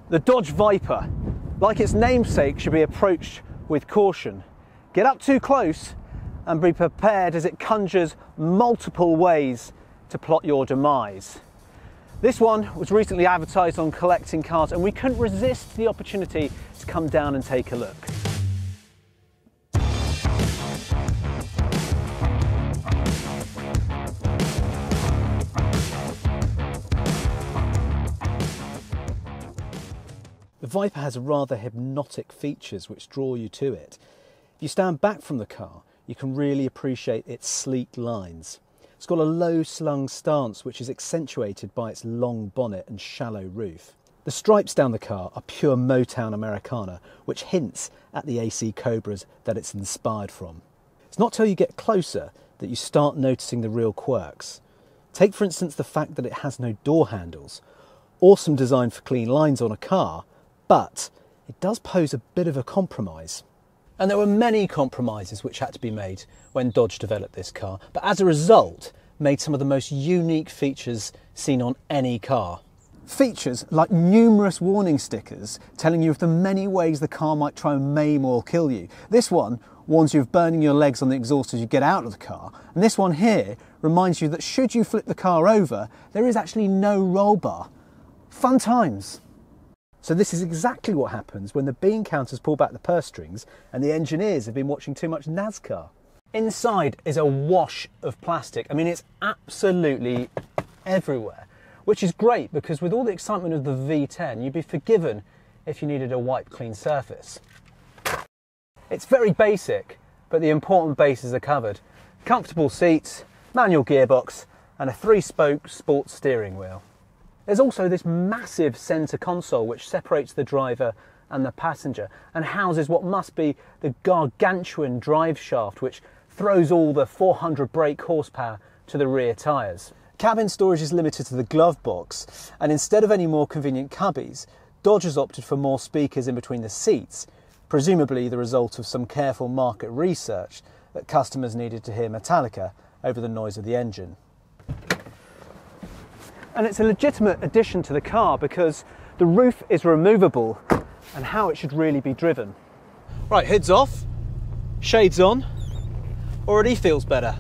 The Dodge Viper, like its namesake, should be approached with caution. Get up too close and be prepared as it conjures multiple ways to plot your demise. This one was recently advertised on Collecting Cars and we couldn't resist the opportunity to come down and take a look. The Viper has rather hypnotic features which draw you to it. If you stand back from the car, you can really appreciate its sleek lines. It's got a low slung stance which is accentuated by its long bonnet and shallow roof. The stripes down the car are pure Motown Americana, which hints at the AC Cobras that it's inspired from. It's not till you get closer that you start noticing the real quirks. Take for instance the fact that it has no door handles. Awesome design for clean lines on a car, but it does pose a bit of a compromise. And there were many compromises which had to be made when Dodge developed this car, but as a result, made some of the most unique features seen on any car. Features like numerous warning stickers telling you of the many ways the car might try and maim or kill you. This one warns you of burning your legs on the exhaust as you get out of the car, and this one here reminds you that should you flip the car over, there is actually no roll bar. Fun times. So this is exactly what happens when the bean counters pull back the purse strings and the engineers have been watching too much NASCAR. Inside is a wash of plastic. I mean, it's absolutely everywhere, which is great because with all the excitement of the V10, you'd be forgiven if you needed a wipe clean surface. It's very basic, but the important bases are covered. Comfortable seats, manual gearbox, and a 3-spoke sports steering wheel. There's also this massive centre console which separates the driver and the passenger and houses what must be the gargantuan drive shaft which throws all the 400 brake horsepower to the rear tyres. Cabin storage is limited to the glove box, and instead of any more convenient cubbies, Dodge has opted for more speakers in between the seats, presumably the result of some careful market research that customers needed to hear Metallica over the noise of the engine. And it's a legitimate addition to the car because the roof is removable and how it should really be driven. Right, hood's off, shades on, already feels better.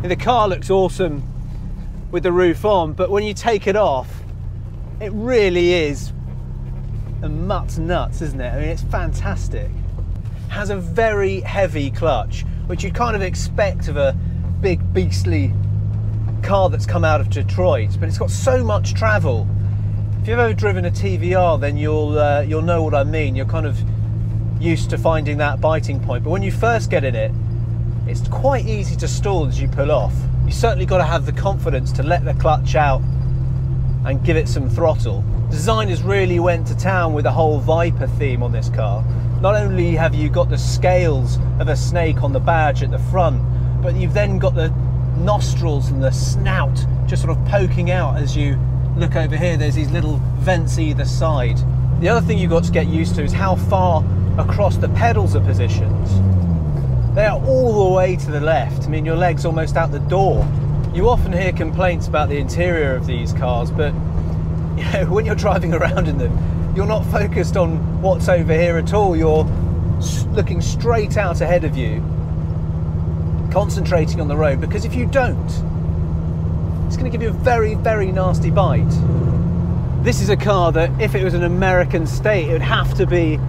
The car looks awesome with the roof on, but when you take it off, it really is a mutt's nuts, isn't it? I mean, it's fantastic. It has a very heavy clutch, which you'd kind of expect of a big beastly car that's come out of Detroit, but it's got so much travel. If you've ever driven a TVR, then you'll know what I mean. You're kind of used to finding that biting point, but when you first get in it, it's quite easy to stall as you pull off. You certainly got to have the confidence to let the clutch out and give it some throttle. Designers really went to town with the whole Viper theme on this car. Not only have you got the scales of a snake on the badge at the front, but you've then got the nostrils and the snout just sort of poking out as you look over here. There's these little vents either side. The other thing you've got to get used to is how far across the pedals are positioned. They are all the way to the left. I mean, your leg's almost out the door. You often hear complaints about the interior of these cars, but you know, when you're driving around in them, you're not focused on what's over here at all. You're looking straight out ahead of you, concentrating on the road, because if you don't, it's going to give you a very, very nasty bite. This is a car that, if it was an American state, it would have to be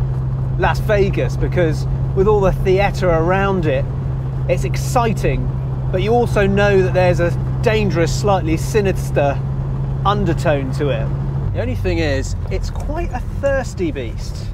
Las Vegas, because with all the theatre around it, it's exciting, but you also know that there's a dangerous, slightly sinister undertone to it. The only thing is, it's quite a thirsty beast.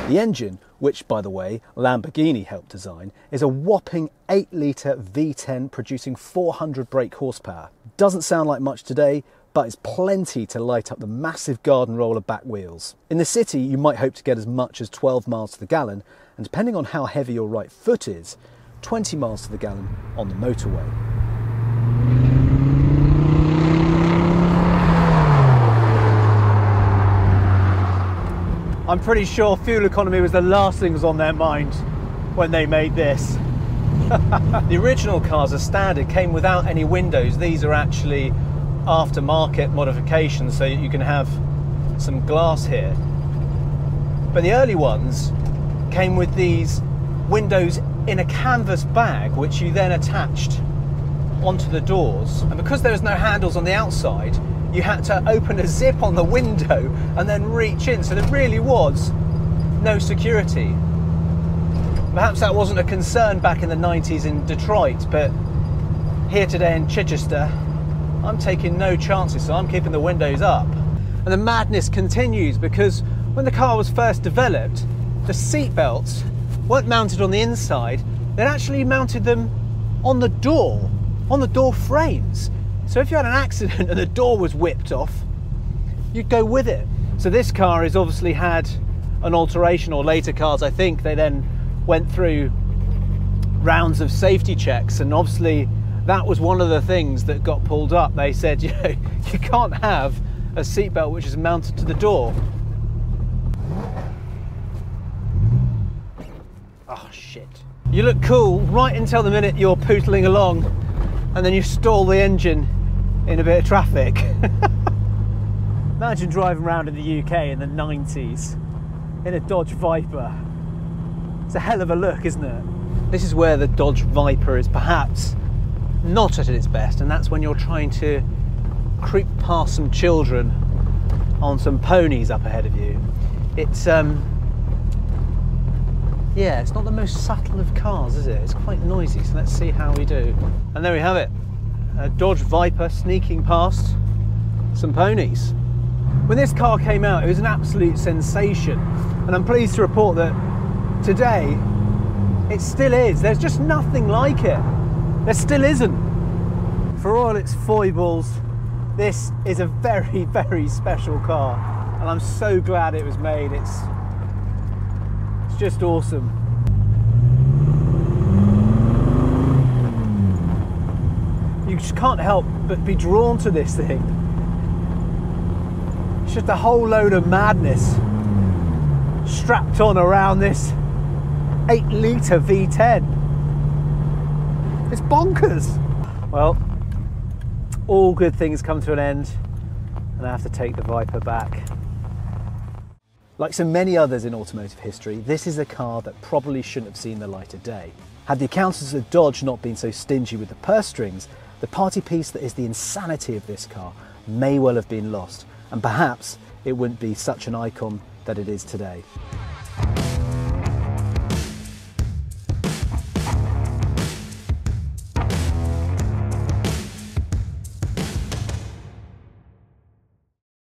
The engine, which by the way Lamborghini helped design, is a whopping 8-litre V10 producing 400 brake horsepower. Doesn't sound like much today, but it's plenty to light up the massive garden roller back wheels. In the city, you might hope to get as much as 12 miles to the gallon, and depending on how heavy your right foot is, 20 miles to the gallon on the motorway. I'm pretty sure fuel economy was the last thing that was on their mind when they made this. The original cars as standard came without any windows. These are actually aftermarket modifications, so you can have some glass here. But the early ones came with these windows in a canvas bag, which you then attached onto the doors. And because there was no handles on the outside, you had to open a zip on the window and then reach in, so there really was no security. Perhaps that wasn't a concern back in the 90s in Detroit, but here today in Chichester, I'm taking no chances, so I'm keeping the windows up. And the madness continues, because when the car was first developed, the seat belts weren't mounted on the inside, they'd actually mounted them on the door frames. So if you had an accident and the door was whipped off, you'd go with it. So this car has obviously had an alteration, or later cars, I think, they then went through rounds of safety checks, and obviously that was one of the things that got pulled up. They said, you know, you can't have a seatbelt which is mounted to the door. Oh shit. You look cool right until the minute you're pootling along and then you stall the engine in a bit of traffic. Imagine driving around in the UK in the 90s in a Dodge Viper. It's a hell of a look, isn't it? This is where the Dodge Viper is perhaps not at its best, and that's when you're trying to creep past some children on some ponies up ahead of you. It's yeah, it's not the most subtle of cars, is it? It's quite noisy, so let's see how we do. And there we have it, a Dodge Viper sneaking past some ponies. When this car came out, it was an absolute sensation, and I'm pleased to report that today it still is. There's just nothing like it. There still isn't. For all its foibles, this is a very, very special car, and I'm so glad it was made. It's just awesome. You just can't help but be drawn to this thing. It's just a whole load of madness strapped on around this 8-litre V10. It's bonkers. Well, all good things come to an end, and I have to take the Viper back. Like so many others in automotive history, this is a car that probably shouldn't have seen the light of day. Had the accountants of Dodge not been so stingy with the purse strings, the party piece that is the insanity of this car may well have been lost, and perhaps it wouldn't be such an icon that it is today.